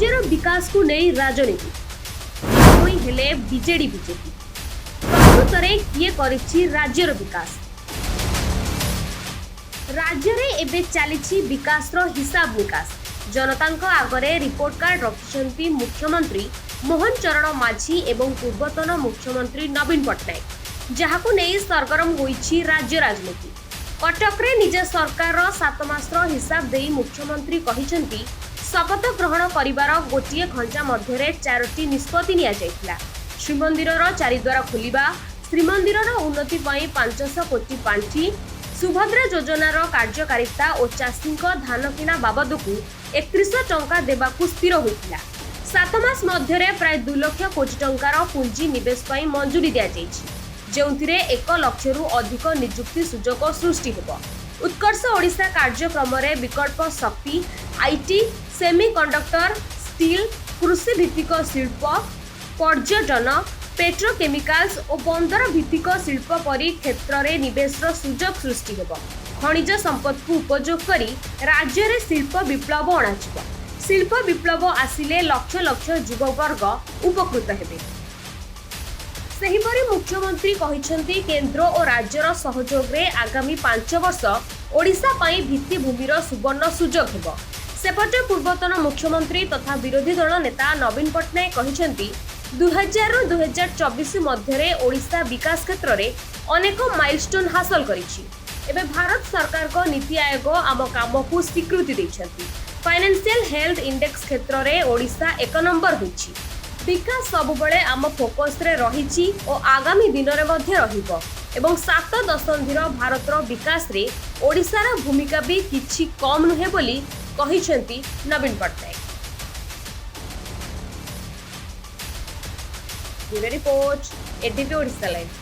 राज्यर विकास को नहीं राजनीति कोई हेले बीजेडी बीजेपी प्रकृतरे किए करिछि राज्यर विकास राज्य रे एबे चलीछि विकास रो हिसाब निकास जनतांक आगरे रिपोर्ट कार्ड रखिछंती मुख्यमंत्री मोहन चरण माझी एवं पूर्वतन मुख्यमंत्री नवीन पट्टनायक जहाकु नै सरगरम होईछि राज्य राजनीति कटक रे निज सरकार रो 7 मास रो हिसाब देई मुख्यमंत्री कहिछंती शपथ ग्रहण करिवार गोटिए घंटा मध्यरे 4टी निष्पत्ति निया जायतिला श्रीमंदिर रो चारिद्वार खोलिबा श्रीमंदिर रो उन्नति पई 500 कोटी पांठी सुभद्रा योजनार कार्यकारिता और चाषी धान किणा बाबदकू 31 टंका देबाकू स्थिर होइतिला 7 मास मध्यरे प्राय 2 लाख कोटी टंकार पुंजी निवेश पई मंजूरी दिया जायछि जेउथिरे 1 लाख रु अधिक नियुक्ति सुजोग सृष्टि हेबो उत्कर्ष ओडिशा कार्यक्रम रे विकल्प शक्ति आईटी सेमीकंडक्टर स्टील कृषि भित्तिक शिल्प पर्यटन पेट्रोकेमिकल्स और बंदर भित्तिक शिल्प परि क्षेत्र रे निवेश रो सुजोग सृष्टि हेबो खनिज संपद को उपयोग करी राज्य रे शिल्प विप्लव अणाजिबो शिल्प विप्लव आसिले लक्ष लक्ष युववर्ग उपकृत हेबे सेहिपरि मुख्यमंत्री कहिसंती केंद्र और राज्यर सहयोग रे आगामी 5 वर्ष ओडिशा पई भित्तिभूमिर सुवर्ण सुजोग हेबो सेपटे पूर्वतन मुख्यमंत्री तथा विरोधी दल नेता नवीन पट्टनायक कहिसंती 2000 ରୁ 2024 मध्यरे ओडिशा विकास क्षेत्र रे अनेक माइलस्टोन हासिल करिछि एबे भारत सरकार को नीति आयोग आम काम को स्वीकृति दैछंती फाइनेंशियल हेल्थ इंडेक्स क्षेत्र रे ओडिशा 1 नंबर होइछि विकास सबुबले आम फोकस रे रहिछि और आगामी दिन रे मध्ये रहिबो एवं 7 दशंधिर भारतर विकास रे ओडिशार भूमिका भी किछि कम नुहे बोली कहिसंती Naveen Patnaik report ATV Odisha live.